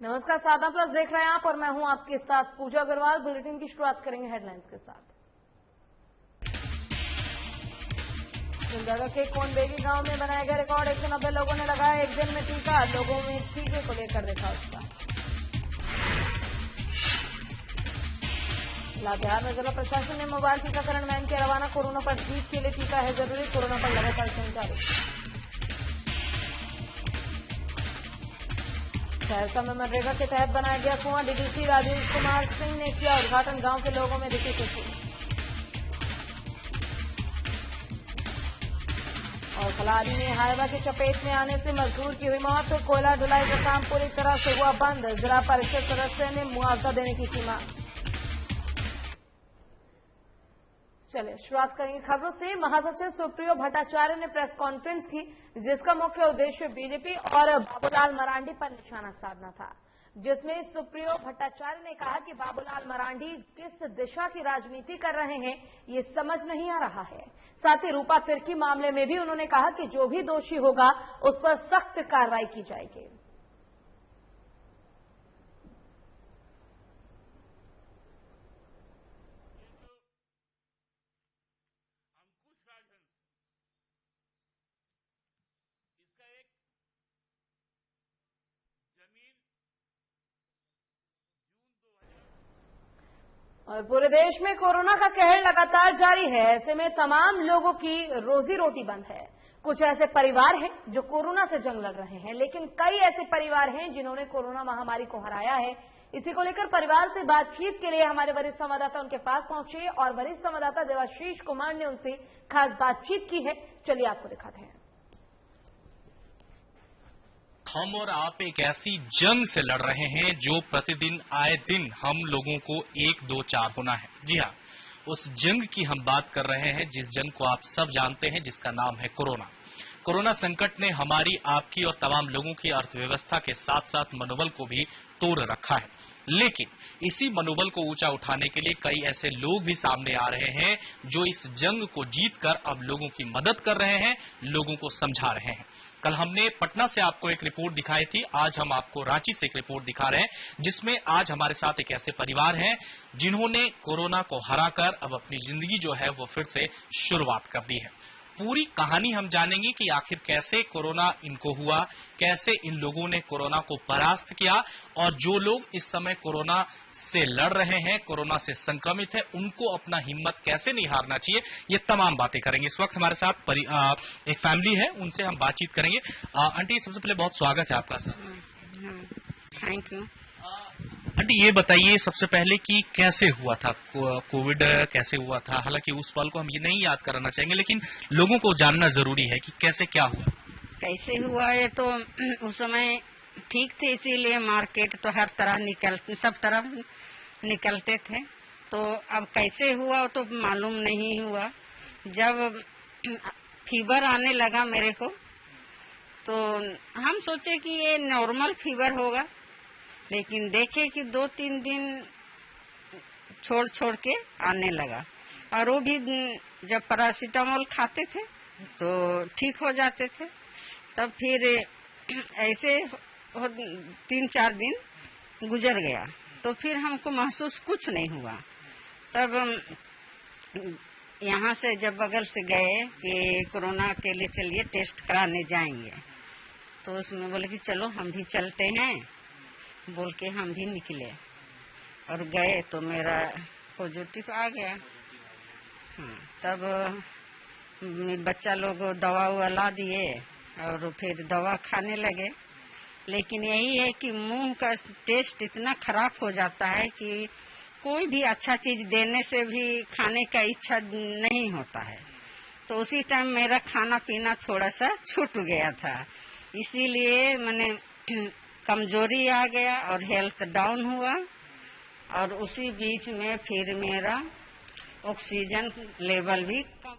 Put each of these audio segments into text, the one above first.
नमस्कार, साधना प्लस देख रहे हैं आप और मैं हूं आपके साथ पूजा अग्रवाल। बुलेटिन की शुरुआत करेंगे हेडलाइंस के साथ। सिमडेगा के कोनबेगी गांव में बनाया गया रिकॉर्ड, 190 लोगों ने लगाया एक दिन में टीका। लोगों में टीके को लेकर देखा उत्साह। लातेहार में जिला प्रशासन ने मोबाइल टीकाकरण वैन के रवाना। कोरोना पर जीत के लिए टीका है जरूरी, कोरोना पर लगातार संचालित। सहरसा में मनरेगा के तहत बनाया गया कुआं, डीडीसी राजेश कुमार सिंह ने किया उद्घाटन। गांव के लोगों में दिखी खुशी। और खलारी में हाइवा की चपेट में आने से मजदूर की हुई मौत। कोयला ढुलाई का काम पूरी तरह से हुआ बंद। जिला परिषद सदस्य ने मुआवजा देने की मांग। चलिए शुरुआत करेंगे खबरों से। महासचिव सुप्रियो भट्टाचार्य ने प्रेस कॉन्फ्रेंस की, जिसका मुख्य उद्देश्य बीजेपी और बाबूलाल मरांडी पर निशाना साधना था। जिसमें सुप्रियो भट्टाचार्य ने कहा कि बाबूलाल मरांडी किस दिशा की राजनीति कर रहे हैं ये समझ नहीं आ रहा है। साथ ही रूपा तिर्की मामले में भी उन्होंने कहा कि जो भी दोषी होगा उस पर सख्त कार्रवाई की जाएगी। और पूरे देश में कोरोना का कहर लगातार जारी है। ऐसे में तमाम लोगों की रोजी रोटी बंद है। कुछ ऐसे परिवार हैं जो कोरोना से जंग लड़ रहे हैं, लेकिन कई ऐसे परिवार हैं जिन्होंने कोरोना महामारी को हराया है। इसी को लेकर परिवार से बातचीत के लिए हमारे वरिष्ठ संवाददाता उनके पास पहुंचे और वरिष्ठ संवाददाता देवाशीष कुमार ने उनसे खास बातचीत की है। चलिए आपको दिखाते हैं। हम और आप एक ऐसी जंग से लड़ रहे हैं जो प्रतिदिन आए दिन हम लोगों को 1, 2, 4 होना है। जी हाँ, उस जंग की हम बात कर रहे हैं जिस जंग को आप सब जानते हैं, जिसका नाम है कोरोना। कोरोना संकट ने हमारी, आपकी और तमाम लोगों की अर्थव्यवस्था के साथ साथ मनोबल को भी तोड़ रखा है। लेकिन इसी मनोबल को ऊंचा उठाने के लिए कई ऐसे लोग भी सामने आ रहे हैं जो इस जंग को जीतकर अब लोगों की मदद कर रहे हैं, लोगों को समझा रहे हैं। कल हमने पटना से आपको एक रिपोर्ट दिखाई थी, आज हम आपको रांची से एक रिपोर्ट दिखा रहे हैं, जिसमें आज हमारे साथ एक ऐसे परिवार हैं जिन्होंने कोरोना को हराकर अब अपनी जिंदगी जो है वो फिर से शुरुआत कर दी है। पूरी कहानी हम जानेंगे कि आखिर कैसे कोरोना इनको हुआ, कैसे इन लोगों ने कोरोना को परास्त किया और जो लोग इस समय कोरोना से लड़ रहे हैं, कोरोना से संक्रमित है, उनको अपना हिम्मत कैसे नहीं हारना चाहिए, ये तमाम बातें करेंगे। इस वक्त हमारे साथ एक फैमिली है, उनसे हम बातचीत करेंगे। आंटी, सबसे पहले बहुत स्वागत है आपका सर। Thank you. आंटी, ये बताइए सबसे पहले कि कैसे हुआ था कोविड, कैसे हुआ था? हालांकि उस पल को हम ये नहीं याद कराना चाहेंगे, लेकिन लोगों को जानना जरूरी है कि कैसे क्या हुआ। कैसे हुआ ये तो उस समय ठीक थे, इसीलिए मार्केट तो हर तरह सब तरफ निकलते थे। तो अब कैसे हुआ तो मालूम नहीं हुआ। जब फीवर आने लगा मेरे को तो हम सोचे कि ये नॉर्मल फीवर होगा, लेकिन देखे कि 2-3 दिन छोड़ के आने लगा। और वो भी जब पैरासीटामोल खाते थे तो ठीक हो जाते थे। तब फिर ऐसे 3-4 दिन गुजर गया तो फिर हमको महसूस कुछ नहीं हुआ। तब यहाँ से जब बगल से गए कि कोरोना के लिए चलिए टेस्ट कराने जाएंगे, तो उसमें बोले कि चलो हम भी चलते हैं, बोल के हम भी निकले और गए तो मेरा पॉजिटिव आ गया। तब बच्चा लोग दवा ला दिए और फिर दवा खाने लगे। लेकिन यही है कि मुंह का टेस्ट इतना खराब हो जाता है कि कोई भी अच्छा चीज देने से भी खाने का इच्छा नहीं होता है। तो उसी टाइम मेरा खाना पीना थोड़ा सा छूट गया था, इसीलिए मैंने कमजोरी आ गया और हेल्थ डाउन हुआ। और उसी बीच में फिर मेरा ऑक्सीजन लेवल भी कम।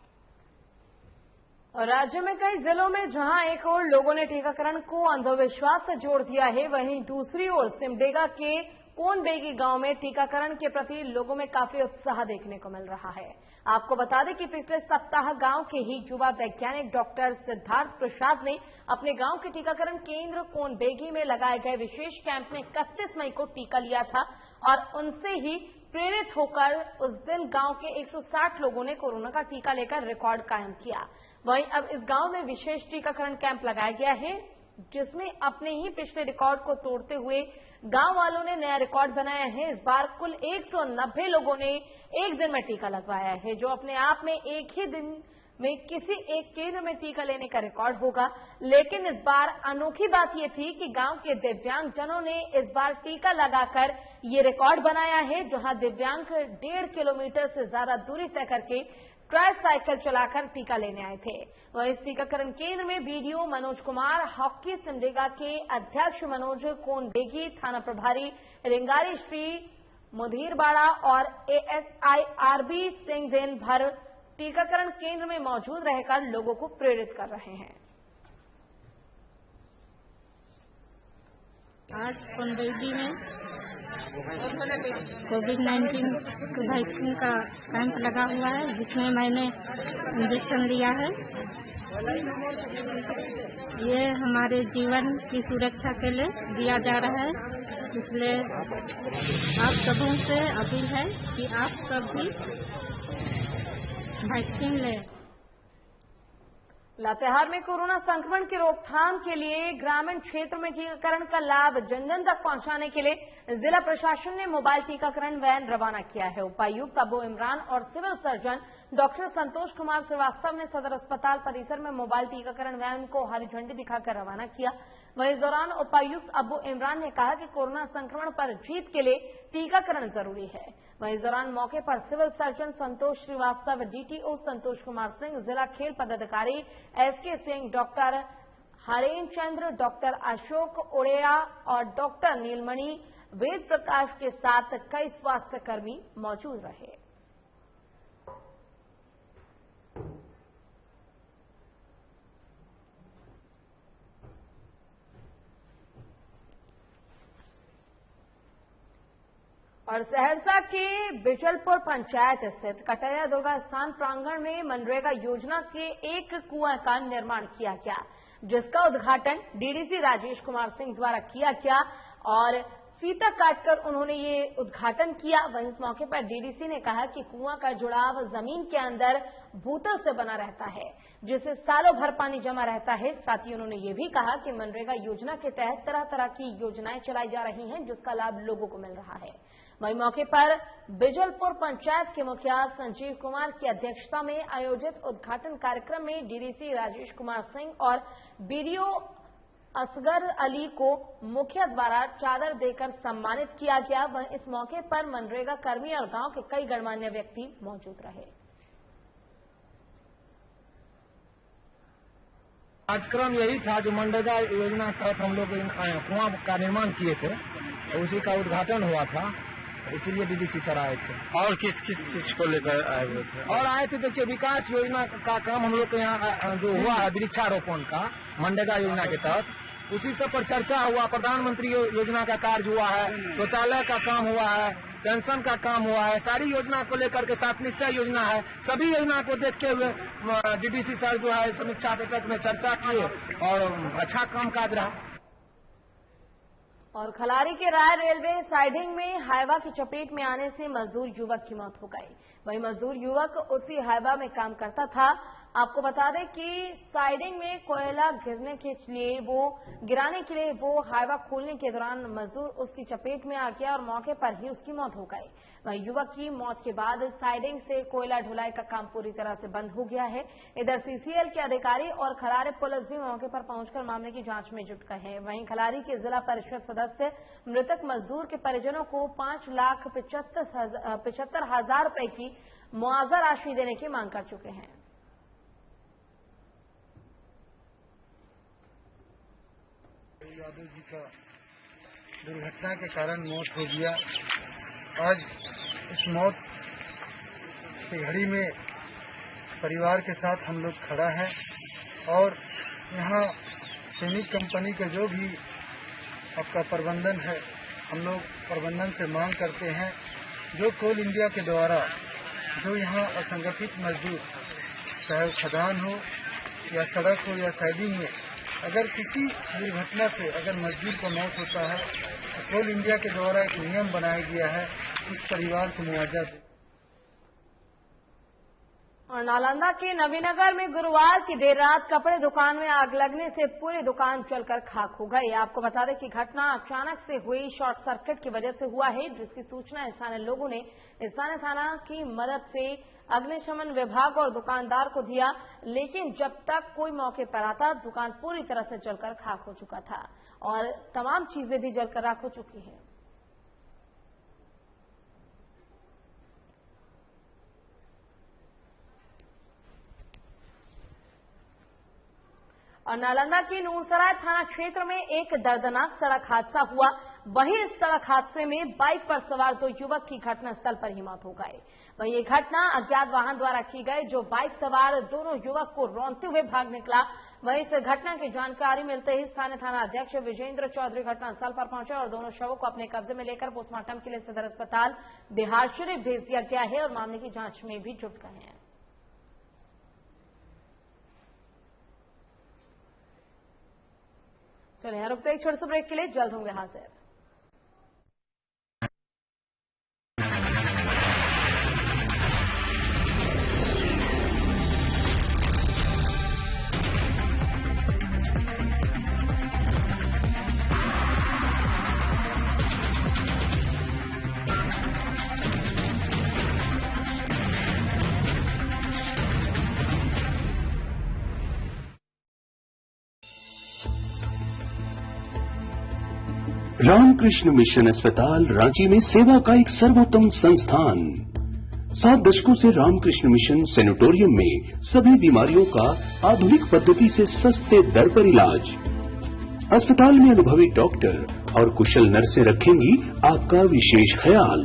और राज्य में कई जिलों में जहां एक ओर लोगों ने टीकाकरण को अंधविश्वास से जोड़ दिया है, वहीं दूसरी ओर सिमडेगा के कोनबेगी गांव में टीकाकरण के प्रति लोगों में काफी उत्साह देखने को मिल रहा है। आपको बता दें कि पिछले सप्ताह गांव के ही युवा वैज्ञानिक डॉक्टर सिद्धार्थ प्रसाद ने अपने गांव के टीकाकरण केंद्र कोनबेगी में लगाए गए विशेष कैंप में 31 मई को टीका लिया था और उनसे ही प्रेरित होकर उस दिन गांव के 160 लोगों ने कोरोना का टीका लेकर रिकॉर्ड कायम किया। वहीं अब इस गांव में विशेष टीकाकरण कैंप लगाया गया है, जिसमें अपने ही पिछले रिकॉर्ड को तोड़ते हुए गांव वालों ने नया रिकॉर्ड बनाया है। इस बार कुल 190 लोगों ने एक दिन में टीका लगवाया है, जो अपने आप में एक ही दिन में किसी एक केंद्र में टीका लेने का रिकॉर्ड होगा। लेकिन इस बार अनोखी बात यह थी कि गांव के दिव्यांग जनों ने इस बार टीका लगाकर ये रिकॉर्ड बनाया है, जहां दिव्यांग 1.5 किलोमीटर से ज्यादा दूरी तय करके ट्राईसाइकिल चलाकर टीका लेने आए थे। वहीं इस टीकाकरण केंद्र में बीडीओ मनोज कुमार, हॉकी सिमडेगा के अध्यक्ष मनोज कोनबेगी, थाना प्रभारी रिंगारी श्री मुधीरबाड़ा और एएसआई आरबी सिंह दिन भर टीकाकरण केंद्र में मौजूद रहकर लोगों को प्रेरित कर रहे हैं। आज कोनबेगी में कोविड-19 वैक्सीन का कैंप लगा हुआ है, जिसमें मैंने इंजेक्शन लिया है। ये हमारे जीवन की सुरक्षा के लिए दिया जा रहा है, इसलिए आप सबों से अपील है कि आप सब भी वैक्सीन लें। लातेहार में कोरोना संक्रमण की रोकथाम के लिए ग्रामीण क्षेत्र में टीकाकरण का लाभ जन जन तक पहुंचाने के लिए जिला प्रशासन ने मोबाइल टीकाकरण वैन रवाना किया है। उपायुक्त अबू इमरान और civil surgeon doctor Santosh Kumar Srivastava ने सदर अस्पताल परिसर में मोबाइल टीकाकरण वैन को हरी झंडी दिखाकर रवाना किया। वहीं इस दौरान उपायुक्त अबू इमरान ने कहा कि कोरोना संक्रमण पर जीत के लिए टीकाकरण जरूरी है। वहीं इस दौरान मौके पर सिविल सर्जन संतोष श्रीवास्तव, डीटीओ संतोष कुमार सिंह, जिला खेल पदाधिकारी एसके सिंह, डॉक्टर हरेन चंद्र, डॉक्टर अशोक उड़ेया और डॉक्टर नीलमणि वेद प्रकाश के साथ कई स्वास्थ्य कर्मी मौजूद रहे। और सहरसा के बिचलपुर पंचायत स्थित कटैया दुर्गा स्थान प्रांगण में मनरेगा योजना के एक कुआं का निर्माण किया गया, जिसका उद्घाटन डीडीसी राजेश कुमार सिंह द्वारा किया गया और फीता काटकर उन्होंने ये उद्घाटन किया। वहीं इस मौके पर डीडीसी ने कहा कि कुआं का जुड़ाव जमीन के अंदर भूतल से बना रहता है, जिससे सालों भर पानी जमा रहता है। साथ ही उन्होंने ये भी कहा कि मनरेगा योजना के तहत तरह तरह की योजनाएं चलाई जा रही हैं, जिसका लाभ लोगों को मिल रहा है। वहीं मौके पर बिजलपुर पंचायत के मुखिया संजीव कुमार की अध्यक्षता में आयोजित उद्घाटन कार्यक्रम में डीडीसी राजेश कुमार सिंह और बीडीओ असगर अली को मुखिया द्वारा चादर देकर सम्मानित किया गया। वहीं इस मौके पर मनरेगा कर्मी और गांव के कई गणमान्य व्यक्ति मौजूद रहे। कार्यक्रम यही था जो मनरेगा योजना के तहत हम लोग कुआं का निर्माण किए थे, उसी का उद्घाटन हुआ था, इसीलिए डीडीसी सर आए थे। और किस किस चीज को लेकर आए हुए थे? और आए थे, देखिए विकास योजना का काम हम लोग के यहाँ जो हुआ है वृक्षारोपण का मनरेगा योजना के तहत, उसी सब पर चर्चा हुआ। प्रधानमंत्री योजना का कार्य हुआ है, शौचालय का काम हुआ है, पेंशन का काम हुआ है, सारी योजना को लेकर के साथ निश्चय योजना है। सभी योजना को देखते हुए डीडीसी सर जो है समीक्षा बैठक में चर्चा किए और अच्छा काम काज रहा। और खलारी के राय रेलवे साइडिंग में हाइवा की चपेट में आने से मजदूर युवक की मौत हो गई। वहीं मजदूर युवक उसी हाइवा में काम करता था। आपको बता दें कि साइडिंग में कोयला गिराने के लिए वो हाइवा खोलने के दौरान मजदूर उसकी चपेट में आ गया और मौके पर ही उसकी मौत हो गई। वहीं युवक की मौत के बाद साइडिंग से कोयला ढुलाई का काम पूरी तरह से बंद हो गया है। इधर सीसीएल के अधिकारी और खलारी पुलिस भी मौके पर पहुंचकर मामले की जांच में जुट गए हैं। वहीं खलारी के जिला परिषद सदस्य मृतक मजदूर के परिजनों को 5,75,000 रुपए की मुआवजा राशि देने की मांग कर चुके हैं। यादव जी का दुर्घटना के कारण मौत हो गया। आज इस मौत की घड़ी में परिवार के साथ हम लोग खड़ा है। और यहाँ सैनिक कंपनी का जो भी आपका प्रबंधन है, हम लोग प्रबंधन से मांग करते हैं, जो कोल इंडिया के द्वारा जो यहाँ असंगठित मजदूर, चाहे खदान हो या सड़क हो या साइडिंग में, अगर किसी दुर्घटना से अगर मजदूर का मौत होता है तो कोल इंडिया के द्वारा एक नियम बनाया गया है, उस परिवार को मुआवजा दे। और नालंदा के नवीनगर में गुरुवार की देर रात कपड़े दुकान में आग लगने से पूरी दुकान जलकर खाक हो गई। आपको बता दें कि घटना अचानक से हुई शॉर्ट सर्किट की वजह से हुआ है, जिसकी सूचना स्थानीय लोगों ने स्थानीय थाना की मदद से अग्निशमन विभाग और दुकानदार को दिया, लेकिन जब तक कोई मौके पर आता दुकान पूरी तरह से जलकर खाक हो चुका था और तमाम चीजें भी जलकर राख हो चुकी हैं। और नालंदा के नूरसराय थाना क्षेत्र में एक दर्दनाक सड़क हादसा हुआ। वहीं इस सड़क हादसे में बाइक पर सवार 2 युवक की घटनास्थल पर ही मौत हो गई। वहीं ये घटना अज्ञात वाहन द्वारा की गई, जो बाइक सवार दोनों युवक को रौंदते हुए भाग निकला। वहीं इस घटना की जानकारी मिलते ही स्थानीय थाना अध्यक्ष विजेंद्र चौधरी घटनास्थल पर पहुंचे और दोनों शवों को अपने कब्जे में लेकर पोस्टमार्टम के लिए सदर अस्पताल बिहारशरीफ भेज दिया गया है और मामले की जांच में भी जुट गए हैं। चलिए रुकते एक छोटे से ब्रेक के लिए, जल्द होंगे हाजिर। रामकृष्ण मिशन अस्पताल रांची में सेवा का एक सर्वोत्तम संस्थान। 7 दशकों से रामकृष्ण मिशन सैनिटोरियम में सभी बीमारियों का आधुनिक पद्धति से सस्ते दर पर इलाज। अस्पताल में अनुभवी डॉक्टर और कुशल नर्सें रखेंगी आपका विशेष ख्याल।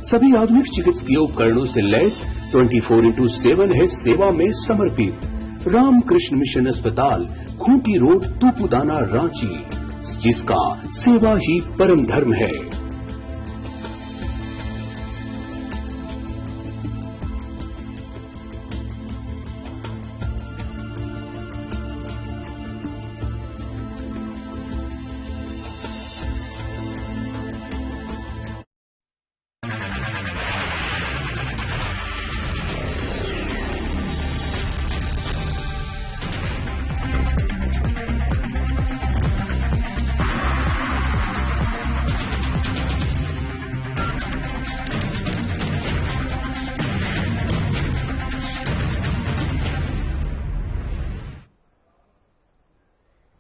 सभी आधुनिक चिकित्सकीय उपकरणों से लैस 24/7 है सेवा में समर्पित। रामकृष्ण मिशन अस्पताल, खूंटी रोड, तूपुदाना, रांची, जिसका सेवा ही परम धर्म है।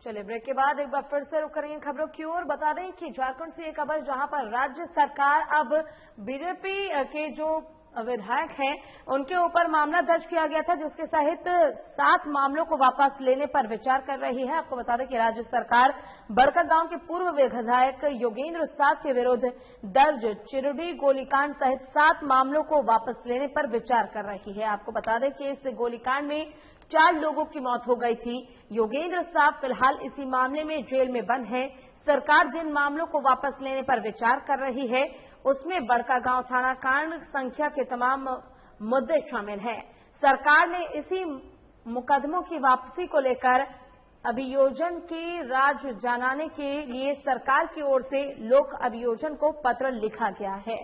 चलिए ब्रेक के बाद एक बार फिर से रुक करेंगे खबरों की ओर। बता दें कि झारखंड से एक खबर जहां पर राज्य सरकार अब बीजेपी के जो विधायक हैं उनके ऊपर मामला दर्ज किया गया था, जिसके सहित 7 मामलों को वापस लेने पर विचार कर रही है। आपको बता दें कि राज्य सरकार बड़कागांव के पूर्व विधायक योगेंद्र साव के विरुद्ध दर्ज चिरडी गोलीकांड सहित 7 मामलों को वापस लेने पर विचार कर रही है। आपको बता दें कि इस गोलीकांड में 4 लोगों की मौत हो गई थी। योगेंद्र साव फिलहाल इसी मामले में जेल में बंद है। सरकार जिन मामलों को वापस लेने पर विचार कर रही है उसमें बड़कागांव थाना कांड संख्या के तमाम मुद्दे शामिल हैं। सरकार ने इसी मुकदमों की वापसी को लेकर अभियोजन की राज जनाने के लिए सरकार की ओर से लोक अभियोजन को पत्र लिखा गया है।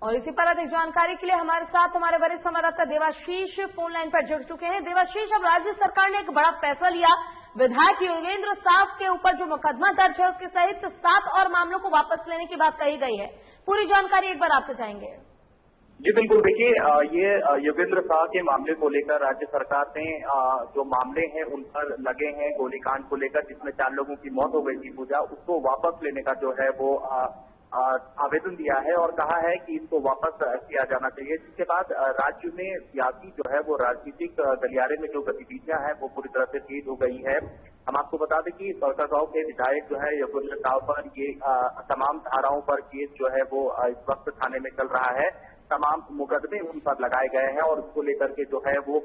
और इसी पर अधिक जानकारी के लिए हमारे साथ हमारे वरिष्ठ संवाददाता देवाशीष फोन लाइन पर जुड़ चुके हैं। देवाशीष, अब राज्य सरकार ने एक बड़ा फैसला लिया, विधायक योगेंद्र साव के ऊपर जो मुकदमा दर्ज है उसके सहित 7 और मामलों को वापस लेने की बात कही गई है। पूरी जानकारी एक बार आपसे चाहेंगे। जी बिल्कुल, देखिए ये योगेंद्र साव के मामले को लेकर राज्य सरकार ने जो मामले हैं उन पर लगे हैं गोलीकांड को लेकर, जिसमें 4 लोगों की मौत हो गई थी पूजा, उसको वापस लेने का जो है वो आवेदन दिया है और कहा है कि इसको वापस किया जाना चाहिए। जिसके बाद राज्य में सियासी जो है वो राजनीतिक गलियारे में जो गतिविधियां हैं वो पूरी तरह से तेज हो गई है। हम आपको बता दें कि बड़कागांव के विधायक जो है योगेंद्र साव पर ये तमाम धाराओं पर केस जो है वो इस वक्त थाने में चल रहा है। तमाम मुकदमे उन पर लगाए गए हैं और उसको लेकर के जो है वो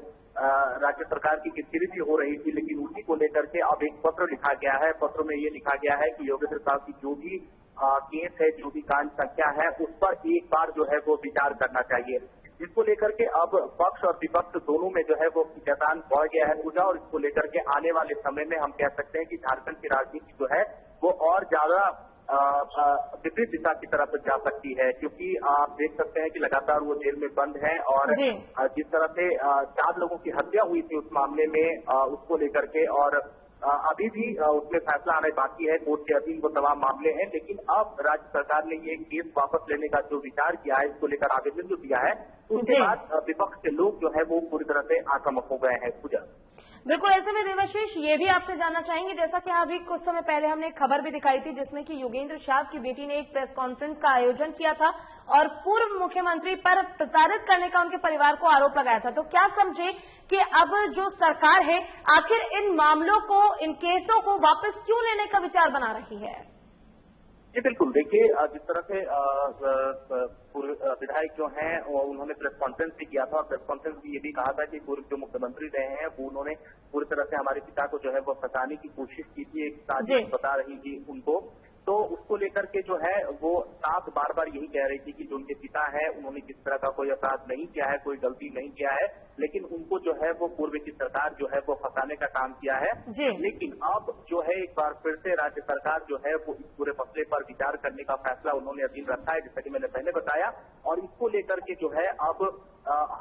राज्य सरकार की गिरफ्तारी हो रही थी, लेकिन उसी को लेकर के अब एक पत्र लिखा गया है। पत्र में ये लिखा गया है कि योगेंद्र साव की जो भी केस है, जो भी कांड संख्या है, उस पर एक बार जो है वो विचार करना चाहिए। इसको लेकर के अब पक्ष और विपक्ष दोनों में जो है वो खींचातान बढ़ गया है पूजा, और इसको लेकर के आने वाले समय में हम कह सकते हैं कि झारखंड की राजनीति जो है वो और ज्यादा विपरीत दिशा की तरफ जा सकती है, क्योंकि आप देख सकते हैं कि लगातार वो जेल में बंद है और जिस तरह से 4 लोगों की हत्या हुई थी उस मामले में उसको लेकर के, और अभी भी उसमें फैसला आने बाकी है, कोर्ट के अधीन वो तमाम मामले हैं। लेकिन अब राज्य सरकार ने ये केस वापस लेने का जो विचार किया है, इसको लेकर आवेदन जो दिया है, उसके बाद विपक्ष के लोग जो है वो पूरी तरह से आक्रामक हो गए हैं। पूजा बिल्कुल, ऐसे में देवाशीष ये भी आपसे जानना चाहेंगे, जैसा कि अभी कुछ समय पहले हमने एक खबर भी दिखाई थी जिसमें कि योगेंद्र साव की बेटी ने एक प्रेस कॉन्फ्रेंस का आयोजन किया था और पूर्व मुख्यमंत्री पर प्रताड़ित करने का उनके परिवार को आरोप लगाया था। तो क्या समझे कि अब जो सरकार है आखिर इन मामलों को, इन केसों को वापस क्यों लेने का विचार बना रही है? जी बिल्कुल, देखिए जिस तरह से विधायक जो हैं उन्होंने प्रेस कॉन्फ्रेंस भी किया था और प्रेस कॉन्फ्रेंस में ये भी कहा था कि पूर्व जो मुख्यमंत्री रहे हैं वो उन्होंने पूरी तरह से हमारे पिता को जो है वो फंसाने की कोशिश की थी, एक साजिश बता रही थी उनको। तो उसको लेकर के जो है वो साफ बार बार यही कह रही थी कि जो उनके पिता है उन्होंने किस तरह का कोई अपराध नहीं किया है, कोई गलती नहीं किया है, लेकिन उनको जो है वो पूर्व की सरकार जो है वो फंसाने का काम किया है। लेकिन अब जो है एक बार फिर से राज्य सरकार जो है वो इस पूरे मसले पर विचार करने का फैसला उन्होंने अधीन रखा है, जैसा कि मैंने पहले बताया। और इसको लेकर के जो है अब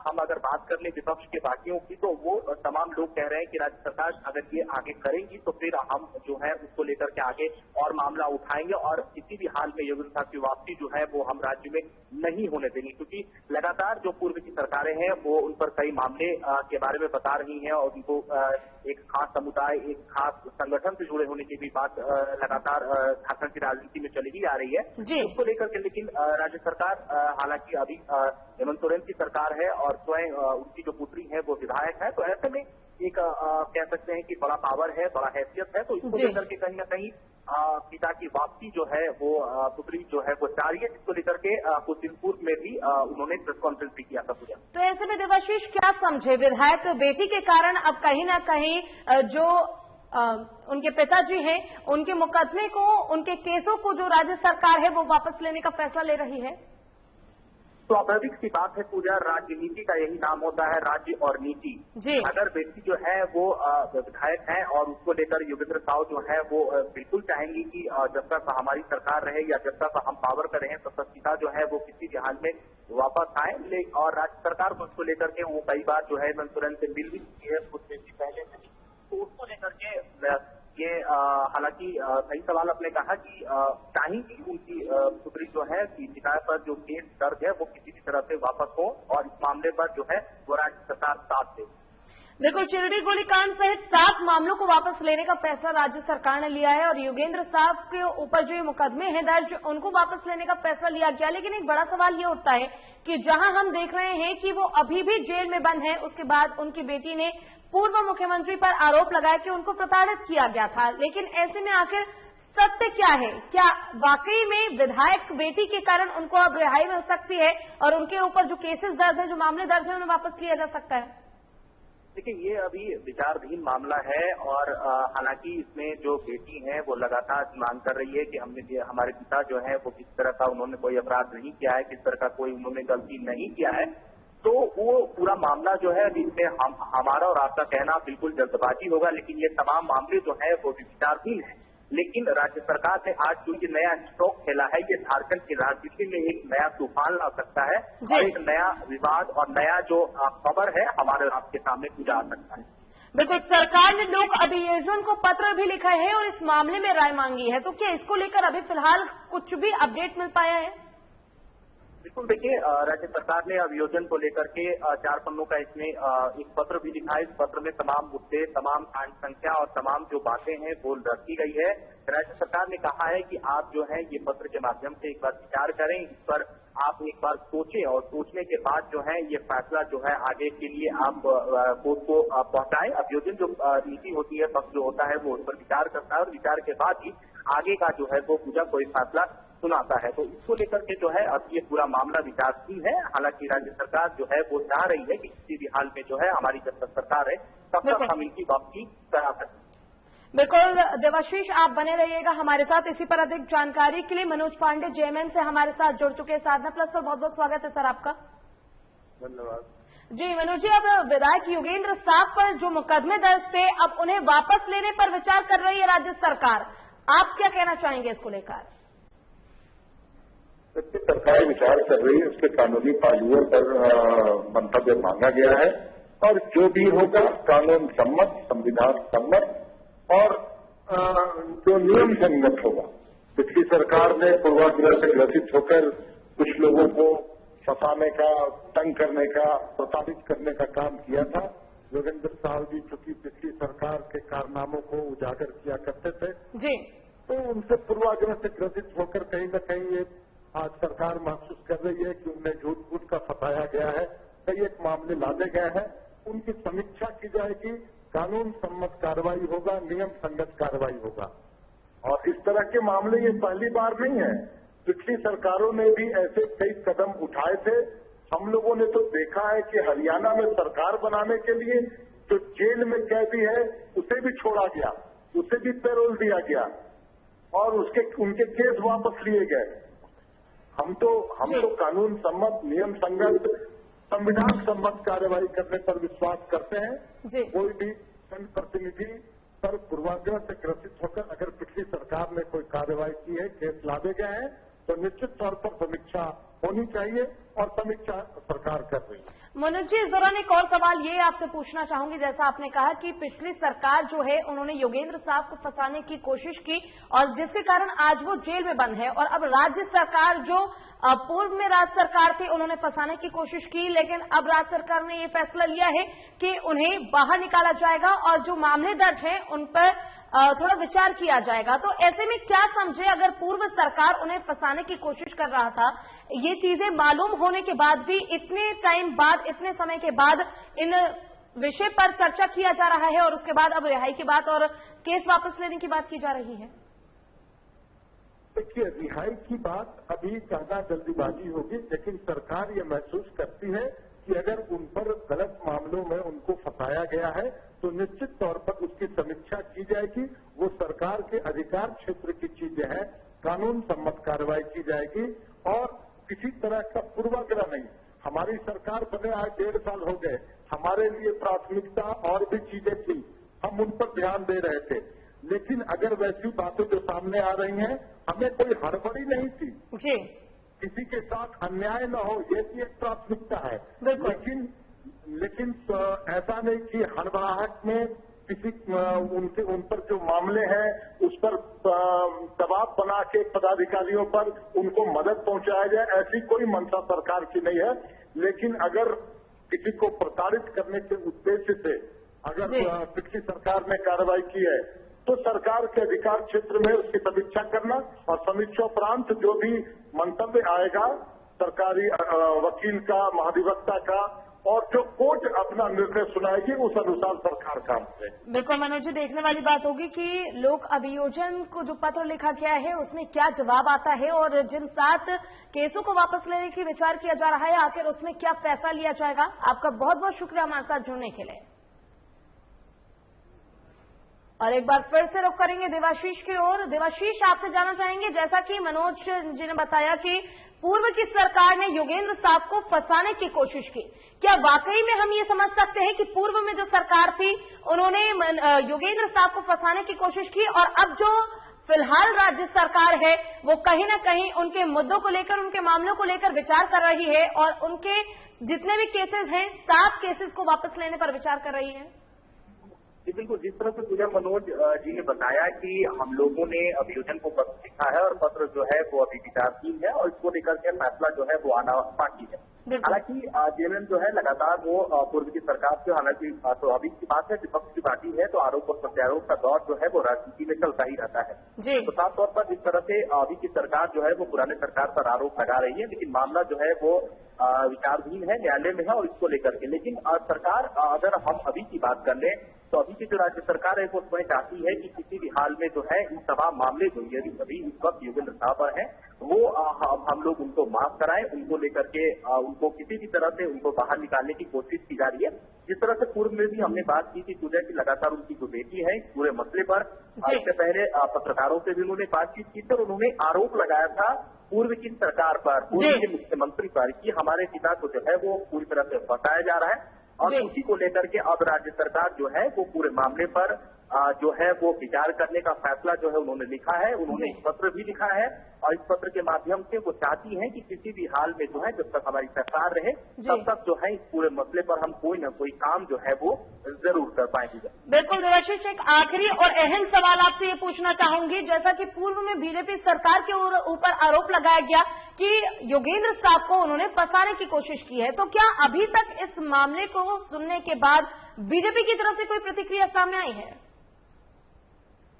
हम अगर बात कर लें विपक्ष के बाकियों की, तो वो तमाम लोग कह रहे हैं कि राज्य सरकार अगर ये आगे करेगी तो फिर हम जो है उसको लेकर के आगे और मामला उठाएंगे और किसी भी हाल में योगेंद्र साहब की वापसी जो है वो हम राज्य में नहीं होने देंगे, क्योंकि लगातार जो पूर्व की सरकारें हैं वो उन पर कई मामले के बारे में बता रही हैं और उनको एक खास समुदाय, एक खास संगठन से जुड़े होने की भी बात लगातार झारखंड की राजनीति में चली ही आ रही है। उसको लेकर के लेकिन राज्य सरकार, हालांकि अभी हेमंत सोरेन की सरकार है और स्वयं उनकी जो पुत्री है वो विधायक है, तो ऐसे में एक कह सकते हैं कि बड़ा पावर है, बड़ा हैसियत है, तो इसको लेकर के कहीं ना कहीं पिता की वापसी जो है वो पुत्री जो है वो जारी है, जिसको लेकर के कुछ दिन पूर्व में भी उन्होंने प्रेस कॉन्फ्रेंस भी किया था। पूजा, तो ऐसे में देवाशीष क्या समझे, विधायक बेटी के कारण अब कहीं ना कहीं जो उनके पिताजी हैं उनके मुकदमे को, उनके केसों को जो राज्य सरकार है वो वापस लेने का फैसला ले रही है? स्वाभाविक सी बात है पूजा, राजनीति का यही नाम होता है, राज्य और नीति। अगर व्यक्ति जो है वो विधायक है और उसको लेकर योगेंद्र साव जो है वो बिल्कुल चाहेंगी कि जब तक हमारी सरकार रहे या जब तक हम पावर पर रहें तब तक पिता जो है वो किसी भी हाल में वापस आए, और राज्य सरकार को उसको लेकर के वो कई बार जो है हेमंत सोरेन से मिल भी चुकी है कुछ दिन पहले से, तो उसको लेकर के ये हालांकि सही सवाल आपने कहा कि चाहेंगी उनकी पुत्री जो है कि शिकायत पर जो केस दर्ज है वो किसी भी तरह से वापस हो और इस मामले पर जो है वो राज्य सरकार साथ दे। बिल्कुल, चिरडी गोलीकांड सहित 7 मामलों को वापस लेने का फैसला राज्य सरकार ने लिया है और योगेंद्र साव के ऊपर जो मुकदमे हैं दर्ज उनको वापस लेने का फैसला लिया गया। लेकिन एक बड़ा सवाल ये उठता है कि जहां हम देख रहे हैं कि वो अभी भी जेल में बंद है, उसके बाद उनकी बेटी ने पूर्व मुख्यमंत्री पर आरोप लगाया कि उनको प्रताड़ित किया गया था, लेकिन ऐसे में आखिर सत्य क्या है? क्या वाकई में विधायक बेटी के कारण उनको अब रिहाई मिल सकती है और उनके ऊपर जो केसेस दर्ज है, जो मामले दर्ज है, उन्हें वापस लिया जा सकता है? देखिए, ये अभी विचाराधीन मामला है और हालांकि इसमें जो बेटी है वो लगातार मांग कर रही है कि हमारे पिता जो है वो किस तरह का उन्होंने कोई अपराध नहीं किया है, किस तरह का कोई उन्होंने गलती नहीं किया है। तो वो पूरा मामला जो है इसमें हमारा और आपका कहना बिल्कुल जल्दबाजी होगा, लेकिन ये तमाम मामले जो है वो विचाराधीन है। लेकिन राज्य सरकार ने आज जो ये नया स्ट्रोक खेला है, ये झारखंड की राजनीति में एक नया तूफान ला सकता है और एक नया विवाद और नया जो खबर है हमारे और आपके सामने पूजा आ सकता है। बिल्कुल, सरकार ने लोक अभियोजन को पत्र भी लिखा है और इस मामले में राय मांगी है, तो क्या इसको लेकर अभी फिलहाल कुछ भी अपडेट मिल पाया है? देखिए, राज्य सरकार ने अभियोजन को लेकर के 4 पन्नों का इसमें एक पत्र भी लिखा है। इस पत्र में तमाम मुद्दे, तमाम कांड संख्या और तमाम जो बातें हैं वो रखी गई है। राज्य सरकार ने कहा है कि आप जो है ये पत्र के माध्यम से एक बार विचार करें, इस पर आप एक बार सोचें और सोचने के बाद जो है ये फैसला जो है आगे के लिए आप कोर्ट को पहुंचाएं। अभियोजन जो नीति होती है, पक्ष जो होता है वो उस पर विचार करता है और विचार के बाद ही आगे का जो है वो पूरा कोई फैसला सुनाता है। तो इसको लेकर के जो है अब ये पूरा मामला विचाराधीन है। हालांकि राज्य सरकार जो है वो चाह रही है कि किसी भी हाल में जो है हमारी जब तक सरकार है तब तक हम इनकी वापसी करा सकते। बिल्कुल देवाशीष, आप बने रहिएगा हमारे साथ। इसी पर अधिक जानकारी के लिए मनोज पांडे जेएमएन से हमारे साथ जुड़ चुके हैं साधना प्लस पर। बहुत बहुत स्वागत है सर आपका। धन्यवाद जी मनोज जी, अब विधायक योगेंद्र साहब पर जो मुकदमे दर्ज थे अब उन्हें वापस लेने पर विचार कर रही है राज्य सरकार, आप क्या कहना चाहेंगे इसको लेकर? सरकार विचार कर रही है, उसके कानूनी पहलुओं पर मंतव्य मांगा गया है और जो भी होगा कानून सम्मत, संविधान सम्मत और जो नियम संगत होगा। पिछली सरकार ने पूर्वाग्रह से ग्रसित होकर कुछ लोगों को फंसाने का, तंग करने का, प्रताड़ित करने का काम किया था। योगेंद्र साहब जी चूंकि पिछली सरकार के कारनामों को उजागर किया करते थे जी, तो उनसे पूर्वाग्रह से ग्रसित होकर कहीं न कहीं ये आज सरकार महसूस कर रही है कि उन्हें झूठ का फंसाया गया है। कई एक मामले लादे गए हैं, उनकी समीक्षा की जाएगी, कानून सम्मत कार्रवाई होगा, नियम संगत कार्रवाई होगा। और इस तरह के मामले ये पहली बार नहीं है, पिछली सरकारों ने भी ऐसे कई कदम उठाए थे। हम लोगों ने तो देखा है कि हरियाणा में सरकार बनाने के लिए जो जेल में कैदी है उसे भी छोड़ा गया, उसे भी पैरोल दिया गया और उनके केस वापस लिए गए। हम तो कानून सम्मत, नियम संगत, संविधान सम्मत कार्रवाई करने पर विश्वास करते हैं। कोई भी जनप्रतिनिधि पर पूर्वाग्रह से ग्रसित होकर अगर पिछली सरकार ने कोई कार्रवाई की है, केस लादे गए हैं, तो निश्चित तौर पर समीक्षा होनी चाहिए और समीक्षा सरकार कर रही है। मनोज जी, इस दौरान एक और सवाल ये आपसे पूछना चाहूंगी, जैसा आपने कहा कि पिछली सरकार जो है उन्होंने योगेंद्र साहब को फंसाने की कोशिश की और जिसके कारण आज वो जेल में बंद है, और अब राज्य सरकार जो पूर्व में राज्य सरकार थी उन्होंने फंसाने की कोशिश की, लेकिन अब राज्य सरकार ने ये फैसला लिया है कि उन्हें बाहर निकाला जाएगा और जो मामले दर्ज हैं उन पर थोड़ा विचार किया जाएगा। तो ऐसे में क्या समझे, अगर पूर्व सरकार उन्हें फंसाने की कोशिश कर रहा था, ये चीजें मालूम होने के बाद भी इतने टाइम बाद, इतने समय के बाद इन विषय पर चर्चा किया जा रहा है और उसके बाद अब रिहाई की बात और केस वापस लेने की बात की जा रही है? देखिए, रिहाई की बात अभी ज्यादा जल्दीबाजी होगी, लेकिन सरकार ये महसूस करती है कि अगर उन पर गलत मामलों में उनको फंसाया गया है तो निश्चित तौर पर उसकी समीक्षा की जाएगी। वो सरकार के अधिकार क्षेत्र की चीजें हैं, कानून सम्मत कार्रवाई की जाएगी और किसी तरह का पूर्वाग्रह नहीं। हमारी सरकार बने आज 1.5 साल हो गए, हमारे लिए प्राथमिकता और भी चीजें थी, हम उन पर ध्यान दे रहे थे, लेकिन अगर वैसी बातें जो सामने आ रही हैं, हमें कोई हड़बड़ी नहीं थी जी, किसी के साथ अन्याय न हो, ये भी एक प्राथमिकता है। लेकिन ऐसा नहीं कि हड़बड़ाहट में किसी उन पर जो मामले हैं उस पर दबाव बना के पदाधिकारियों पर उनको मदद पहुंचाया जाए, ऐसी कोई मंशा सरकार की नहीं है। लेकिन अगर किसी को प्रताड़ित करने के उद्देश्य से अगर पिछली सरकार ने कार्रवाई की है तो सरकार के अधिकार क्षेत्र में उसकी समीक्षा करना और समीक्षोपरांत जो भी मंतव्य आएगा सरकारी वकील का, महाधिवक्ता का और जो कोर्ट अपना निर्णय सुनाएगी उस अनुसार सरकार काम करेगी। बिल्कुल मनोज जी, देखने वाली बात होगी कि लोक अभियोजन को जो पत्र लिखा गया है उसमें क्या जवाब आता है और जिन 7 केसों को वापस लेने की विचार किया जा रहा है आखिर उसमें क्या फैसला लिया जाएगा। आपका बहुत बहुत शुक्रिया हमारे साथ जुड़ने के लिए। और एक बार फिर से रुख करेंगे देवाशीष की ओर। देवाशीष, आपसे जानना चाहेंगे, जैसा कि मनोज जी ने बताया कि पूर्व की सरकार ने योगेंद्र साहब को फंसाने की कोशिश की, क्या वाकई में हम ये समझ सकते हैं कि पूर्व में जो सरकार थी उन्होंने योगेंद्र साहब को फंसाने की कोशिश की और अब जो फिलहाल राज्य सरकार है वो कहीं ना कहीं उनके मुद्दों को लेकर, उनके मामलों को लेकर विचार कर रही है और उनके जितने भी केसेस हैं 7 केसेस को वापस लेने पर विचार कर रही है? जी बिल्कुल, जिस तरह से पूजा मनोज जी ने बताया कि हम लोगों ने अभियोजन को पत्र लिखा है और पत्र जो है वो अभी विचाराधीन है और इसको लेकर के फैसला जो है वो आना बाकी है। हालांकि जेएमएम जो है लगातार वो पूर्व की सरकार से, हालांकि तो अभी की बात है, विपक्ष की पार्टी है तो आरोप और प्रत्यारोप का दौर जो है वो राजनीति में चलता ही रहता है। तो साफ तौर पर जिस तरह से अभी की सरकार जो है वो पुराने सरकार पर आरोप लगा रही है, लेकिन मामला जो है वो विचाराधीन है, न्यायालय में है और इसको लेकर के। लेकिन सरकार, अगर हम अभी की बात कर लें तो अभी की जो राज्य सरकार है वो स्वयं चाहती है कि किसी भी हाल में जो है इन तमाम मामले जो यदि अभी इस वक्त योगेंद्र साह पर है वो हम लोग उनको माफ कराएं, उनको लेकर के उनको किसी भी तरह से उनको बाहर निकालने की कोशिश की जा रही है। जिस तरह से पूर्व में भी हमने बात की थी पूजा की, लगातार उनकी जो बेटी है इस पूरे मसले पर, इससे पहले पत्रकारों से भी उन्होंने बातचीत की थी और उन्होंने आरोप लगाया था पूर्व की सरकार पर, पूर्व के मुख्यमंत्री पर, कि हमारे पिता को जो है वो पूरी तरह से फंसाया जा रहा है और उसी को लेकर के अब राज्य सरकार जो है वो पूरे मामले पर जो है वो विचार करने का फैसला जो है उन्होंने लिखा है। उन्होंने एक पत्र भी लिखा है और इस पत्र के माध्यम से वो चाहती हैं कि किसी भी हाल में जो है जब तक हमारी सरकार रहे तब तक जो है इस पूरे मसले पर हम कोई न कोई काम जो है वो जरूर कर पाएंगे। बिल्कुल देवाशीष, एक आखिरी और अहम सवाल आपसे ये पूछना चाहूंगी, जैसा कि पूर्व में बीजेपी सरकार के ऊपर आरोप लगाया गया कि योगेंद्र साहब को उन्होंने फंसाने की कोशिश की है, तो क्या अभी तक इस मामले को सुनने के बाद बीजेपी की तरफ से कोई प्रतिक्रिया सामने आई है?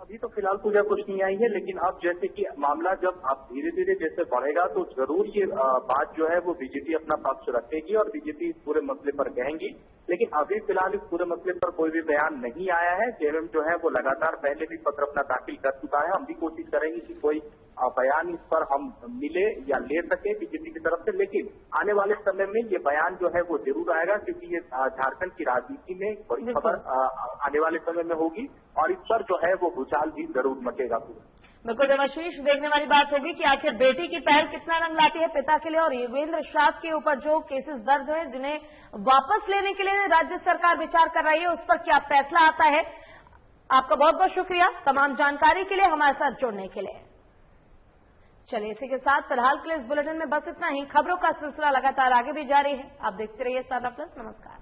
अभी तो फिलहाल पूजा कुछ नहीं आई है, लेकिन अब जैसे कि मामला जब अब धीरे धीरे जैसे बढ़ेगा तो जरूर ये बात जो है वो बीजेपी अपना पक्ष रखेगी और बीजेपी इस पूरे मसले पर कहेंगी। लेकिन अभी फिलहाल इस पूरे मसले पर कोई भी बयान नहीं आया है। जेएमएम जो है वो लगातार पहले भी पत्र अपना दाखिल कर चुका है। हम भी कोशिश करेंगे कि कोई बयान इस पर हम मिले या ले सके बीजेपी की तरफ से, लेकिन आने वाले समय में ये बयान जो है वो जरूर आएगा, क्योंकि ये झारखंड की राजनीति में बड़ी खबर आने वाले समय में होगी और इस पर जो है वो भूचाल भी जरूर मचेगा। बिल्कुल देवाशीष, देखने वाली बात होगी कि आखिर बेटी की पहल कितना रंग लाती है पिता के लिए, और योगेंद्र साह के ऊपर जो केसेस दर्ज हैं जिन्हें वापस लेने के लिए राज्य सरकार विचार कर रही है, उस पर क्या फैसला आता है। आपका बहुत बहुत शुक्रिया तमाम जानकारी के लिए, हमारे साथ जुड़ने के लिए। चलिए, इसी के साथ फिलहाल के लिए इस बुलेटिन में बस इतना ही। खबरों का सिलसिला लगातार आगे भी जारी है, आप देखते रहिए स्टार प्लस। नमस्कार।